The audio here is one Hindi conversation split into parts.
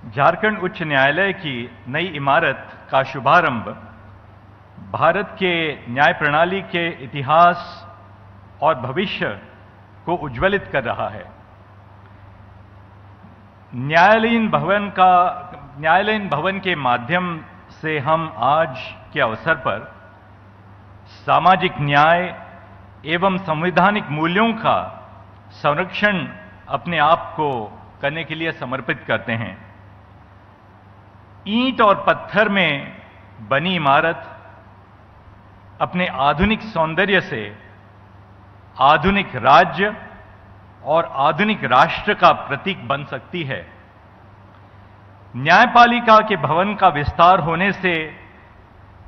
झारखंड उच्च न्यायालय की नई इमारत का शुभारंभ भारत के न्याय प्रणाली के इतिहास और भविष्य को उज्ज्वलित कर रहा है। न्यायालयीन भवन के माध्यम से हम आज के अवसर पर सामाजिक न्याय एवं संवैधानिक मूल्यों का संरक्षण अपने आप को करने के लिए समर्पित करते हैं। ईंट और पत्थर में बनी इमारत अपने आधुनिक सौंदर्य से आधुनिक राज्य और आधुनिक राष्ट्र का प्रतीक बन सकती है। न्यायपालिका के भवन का विस्तार होने से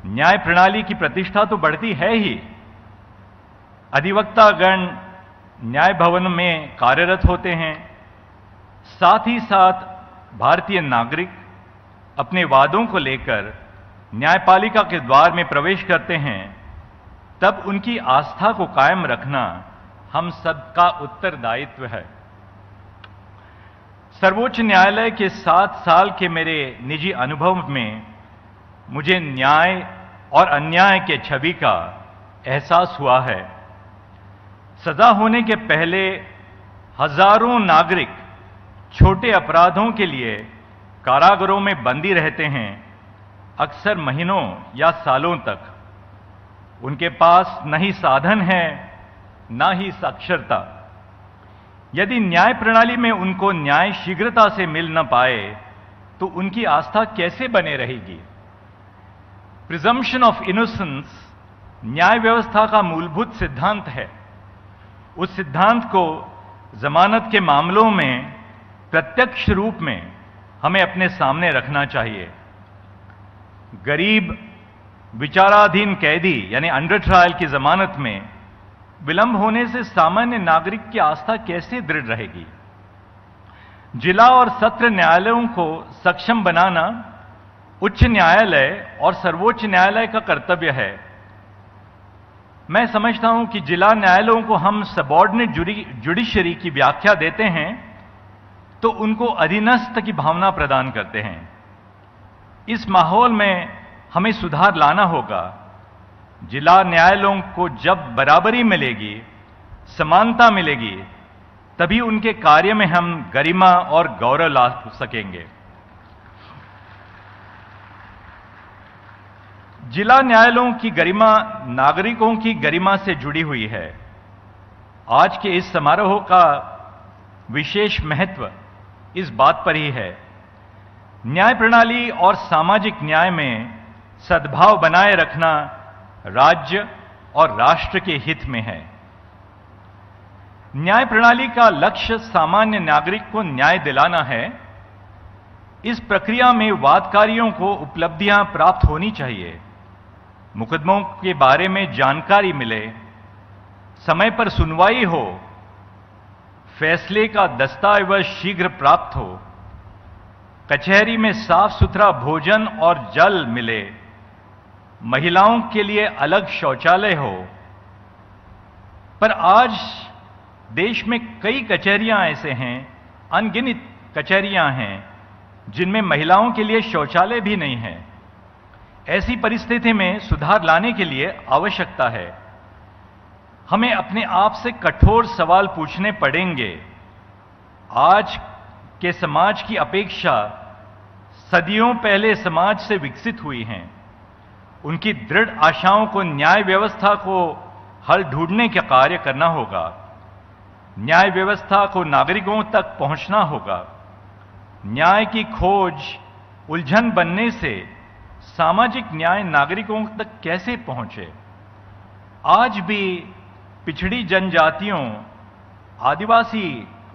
न्याय प्रणाली की प्रतिष्ठा तो बढ़ती है ही, अधिवक्तागण न्याय भवन में कार्यरत होते हैं, साथ ही साथ भारतीय नागरिक अपने वादों को लेकर न्यायपालिका के द्वार में प्रवेश करते हैं। तब उनकी आस्था को कायम रखना हम सबका उत्तरदायित्व है। सर्वोच्च न्यायालय के 7 साल के मेरे निजी अनुभव में मुझे न्याय और अन्याय के छवि का एहसास हुआ है। सजा होने के पहले हजारों नागरिक छोटे अपराधों के लिए कारागारों में बंदी रहते हैं, अक्सर महीनों या सालों तक। उनके पास न ही साधन है न ही साक्षरता। यदि न्याय प्रणाली में उनको न्याय शीघ्रता से मिल न पाए तो उनकी आस्था कैसे बने रहेगी? प्रिजम्पशन ऑफ इनोसेंस न्याय व्यवस्था का मूलभूत सिद्धांत है। उस सिद्धांत को जमानत के मामलों में प्रत्यक्ष रूप में हमें अपने सामने रखना चाहिए। गरीब विचाराधीन कैदी यानी अंडर ट्रायल की जमानत में विलंब होने से सामान्य नागरिक की आस्था कैसे दृढ़ रहेगी? जिला और सत्र न्यायालयों को सक्षम बनाना उच्च न्यायालय और सर्वोच्च न्यायालय का कर्तव्य है। मैं समझता हूं कि जिला न्यायालयों को हम सबऑर्डिनेट जुडिशरी की व्याख्या देते हैं तो उनको अधीनस्थ की भावना प्रदान करते हैं। इस माहौल में हमें सुधार लाना होगा। जिला न्यायालयों को जब बराबरी मिलेगी, समानता मिलेगी, तभी उनके कार्य में हम गरिमा और गौरव ला सकेंगे। जिला न्यायालयों की गरिमा नागरिकों की गरिमा से जुड़ी हुई है। आज के इस समारोह का विशेष महत्व इस बात पर ही है। न्याय प्रणाली और सामाजिक न्याय में सद्भाव बनाए रखना राज्य और राष्ट्र के हित में है। न्याय प्रणाली का लक्ष्य सामान्य नागरिक को न्याय दिलाना है। इस प्रक्रिया में वादकारियों को उपलब्धियां प्राप्त होनी चाहिए, मुकदमों के बारे में जानकारी मिले, समय पर सुनवाई हो, फैसले का दस्तावेज शीघ्र प्राप्त हो, कचहरी में साफ सुथरा भोजन और जल मिले, महिलाओं के लिए अलग शौचालय हो। पर आज देश में कई कचहरियां ऐसे हैं, अनगिनत कचहरियां हैं जिनमें महिलाओं के लिए शौचालय भी नहीं है। ऐसी परिस्थिति में सुधार लाने के लिए आवश्यकता है। हमें अपने आप से कठोर सवाल पूछने पड़ेंगे। आज के समाज की अपेक्षा सदियों पहले समाज से विकसित हुई हैं। उनकी दृढ़ आशाओं को न्याय व्यवस्था को हल ढूंढने का कार्य करना होगा। न्याय व्यवस्था को नागरिकों तक पहुंचना होगा। न्याय की खोज उलझन बनने से सामाजिक न्याय नागरिकों तक कैसे पहुंचे? आज भी पिछड़ी जनजातियों, आदिवासी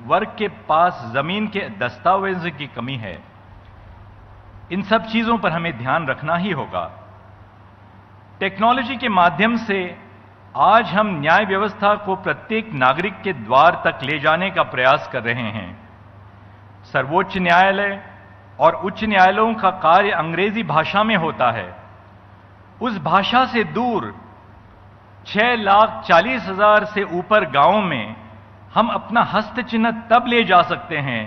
वर्ग के पास जमीन के दस्तावेज की कमी है। इन सब चीजों पर हमें ध्यान रखना ही होगा। टेक्नोलॉजी के माध्यम से आज हम न्याय व्यवस्था को प्रत्येक नागरिक के द्वार तक ले जाने का प्रयास कर रहे हैं। सर्वोच्च न्यायालय और उच्च न्यायालयों का कार्य अंग्रेजी भाषा में होता है। उस भाषा से दूर 6,40,000 से ऊपर गांवों में हम अपना हस्त चिन्ह तब ले जा सकते हैं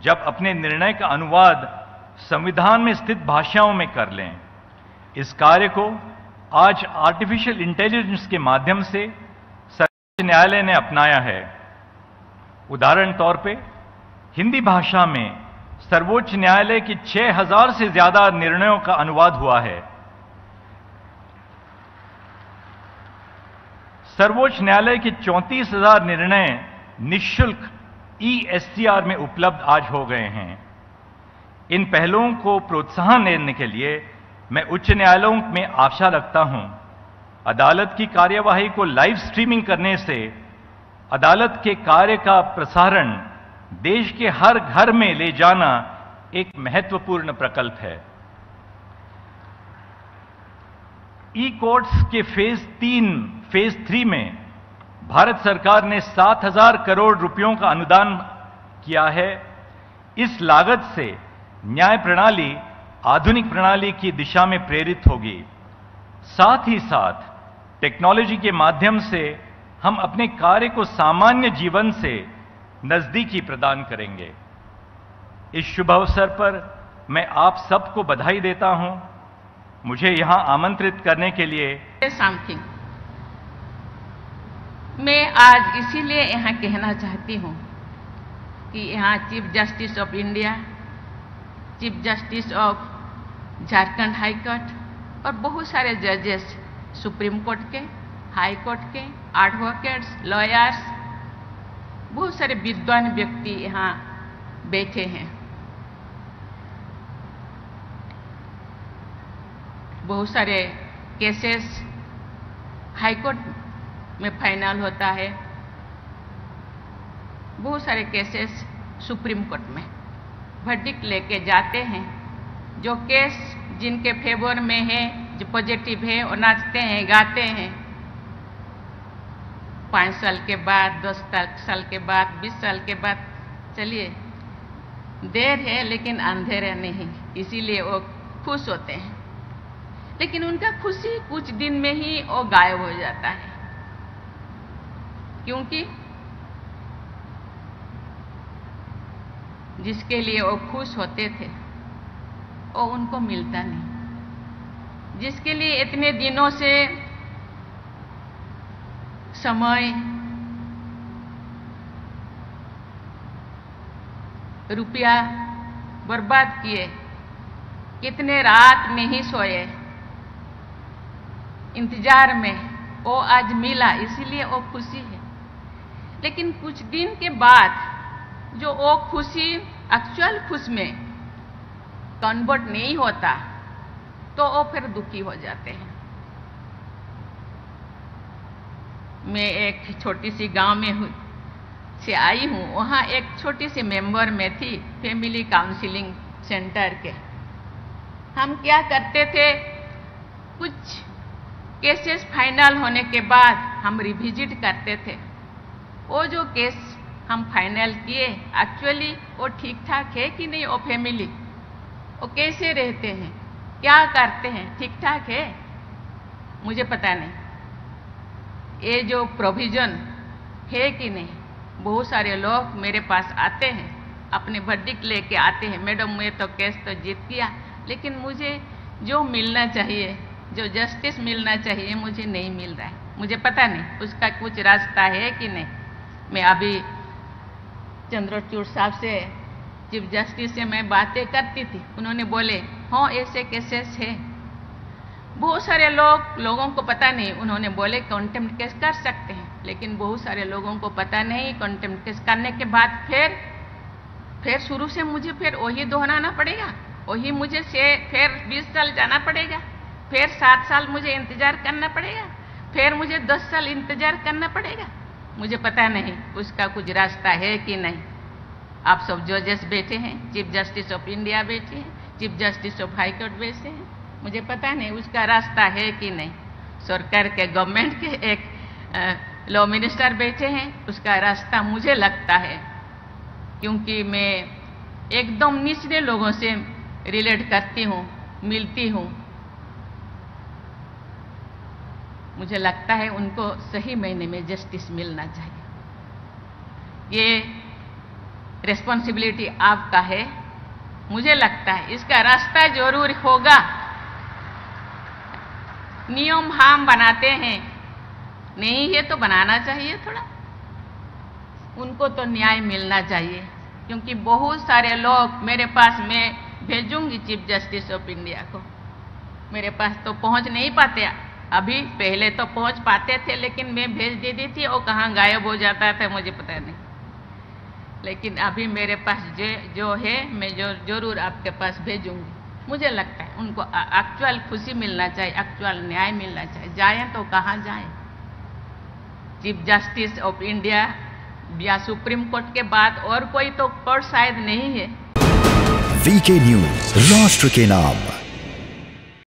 जब अपने निर्णय का अनुवाद संविधान में स्थित भाषाओं में कर लें। इस कार्य को आज आर्टिफिशियल इंटेलिजेंस के माध्यम से सर्वोच्च न्यायालय ने अपनाया है। उदाहरण तौर पे हिंदी भाषा में सर्वोच्च न्यायालय की 6000 से ज्यादा निर्णयों का अनुवाद हुआ है। सर्वोच्च न्यायालय के 34,000 निर्णय निःशुल्क ESCR में उपलब्ध आज हो गए हैं। इन पहलुओं को प्रोत्साहन देने के लिए मैं उच्च न्यायालयों में आशा रखता हूं। अदालत की कार्यवाही को लाइव स्ट्रीमिंग करने से अदालत के कार्य का प्रसारण देश के हर घर में ले जाना एक महत्वपूर्ण प्रकल्प है। ई-कोर्ट्स के फेज 3 में भारत सरकार ने 7,000 करोड़ रुपयों का अनुदान किया है। इस लागत से न्याय प्रणाली आधुनिक प्रणाली की दिशा में प्रेरित होगी। साथ ही साथ टेक्नोलॉजी के माध्यम से हम अपने कार्य को सामान्य जीवन से नजदीकी प्रदान करेंगे। इस शुभ अवसर पर मैं आप सबको बधाई देता हूं। मुझे यहां आमंत्रित करने के लिए समथिंग मैं आज इसीलिए यहाँ कहना चाहती हूँ कि यहाँ chief justice of India, chief justice of Jharkhand high court और बहुत सारे जजेस सुप्रीम कोर्ट के, हाई कोर्ट के, एडवोकेट्स, लॉयर्स, बहुत सारे विद्वान व्यक्ति यहाँ बैठे हैं। बहुत सारे केसेस हाई कोर्ट में फाइनल होता है, बहुत सारे केसेस सुप्रीम कोर्ट में वर्डिक्ट लेके जाते हैं। जो केस जिनके फेवर में है, जो पॉजिटिव है, वो नाचते हैं, गाते हैं। 5 साल के बाद, 10 साल के बाद, 20 साल के बाद, चलिए देर है लेकिन अंधेरा नहीं, इसीलिए वो खुश होते हैं। लेकिन उनका खुशी कुछ दिन में ही वो गायब हो जाता है, क्योंकि जिसके लिए वो खुश होते थे वो उनको मिलता नहीं। जिसके लिए इतने दिनों से समय, रुपया बर्बाद किए, कितने रात में ही सोए इंतजार में, वो आज मिला, इसीलिए वो खुशी है। लेकिन कुछ दिन के बाद जो वो खुशी एक्चुअल खुश में कन्वर्ट नहीं होता तो वो फिर दुखी हो जाते हैं। मैं एक छोटी सी गांव में से आई हूँ। वहाँ एक छोटी सी मेंबर में थी फैमिली काउंसलिंग सेंटर के। हम क्या करते थे, कुछ केसेस फाइनल होने के बाद हम रिविजिट करते थे। वो जो केस हम फाइनल किए एक्चुअली वो ठीक ठाक है कि नहीं, वो फैमिली वो कैसे रहते हैं, क्या करते हैं, ठीक ठाक है, मुझे पता नहीं। ये जो प्रोविजन है कि नहीं। बहुत सारे लोग मेरे पास आते हैं, अपने वर्डिक्ट लेके आते हैं, मैडम मैं तो केस तो जीत गया, लेकिन मुझे जो मिलना चाहिए, जो जस्टिस मिलना चाहिए, मुझे नहीं मिल रहा है। मुझे पता नहीं उसका कुछ रास्ता है कि नहीं। मैं अभी चंद्रचूड़ साहब से, चीफ जस्टिस से मैं बातें करती थी, उन्होंने बोले हाँ ऐसे केसेस है। बहुत सारे लोगों को पता नहीं, उन्होंने बोले कंटेम्प्ट केस कर सकते हैं, लेकिन बहुत सारे लोगों को पता नहीं। कंटेम्प्ट केस करने के बाद फिर शुरू से मुझे फिर वही दोहराना पड़ेगा, वही मुझे फिर 20 साल जाना पड़ेगा, फिर 7 साल मुझे इंतजार करना पड़ेगा, फिर मुझे 10 साल इंतजार करना पड़ेगा। मुझे पता नहीं उसका कुछ रास्ता है कि नहीं। आप सब जजेस बैठे हैं, चीफ जस्टिस ऑफ इंडिया बैठे हैं, chief justice of high court बैठे हैं, मुझे पता नहीं उसका रास्ता है कि नहीं। सरकार के, गवर्नमेंट के एक लॉ मिनिस्टर बैठे हैं, उसका रास्ता मुझे लगता है, क्योंकि मैं एकदम निचले लोगों से रिलेट करती हूँ, मिलती हूँ। मुझे लगता है उनको सही महीने में जस्टिस मिलना चाहिए। ये रिस्पॉन्सिबिलिटी आपका है। मुझे लगता है इसका रास्ता जरूर होगा। नियम हम बनाते हैं, नहीं है तो बनाना चाहिए थोड़ा। उनको तो न्याय मिलना चाहिए, क्योंकि बहुत सारे लोग मेरे पास, मैं भेजूंगी चीफ जस्टिस ऑफ इंडिया को, मेरे पास तो पहुंच नहीं पाते अभी, पहले तो पहुंच पाते थे, लेकिन मैं भेज देती थी, वो कहाँ गायब हो जाता था मुझे पता नहीं। लेकिन अभी मेरे पास जो है मैं जरूर आपके पास भेजूंगी। मुझे लगता है उनको एक्चुअल खुशी मिलना चाहिए, एक्चुअल न्याय मिलना चाहिए। जाएं तो कहाँ जाएं? चीफ जस्टिस ऑफ इंडिया या सुप्रीम कोर्ट के बाद और कोई तो कोर्ट शायद नहीं है। वीके न्यूज, राष्ट्र के नाम।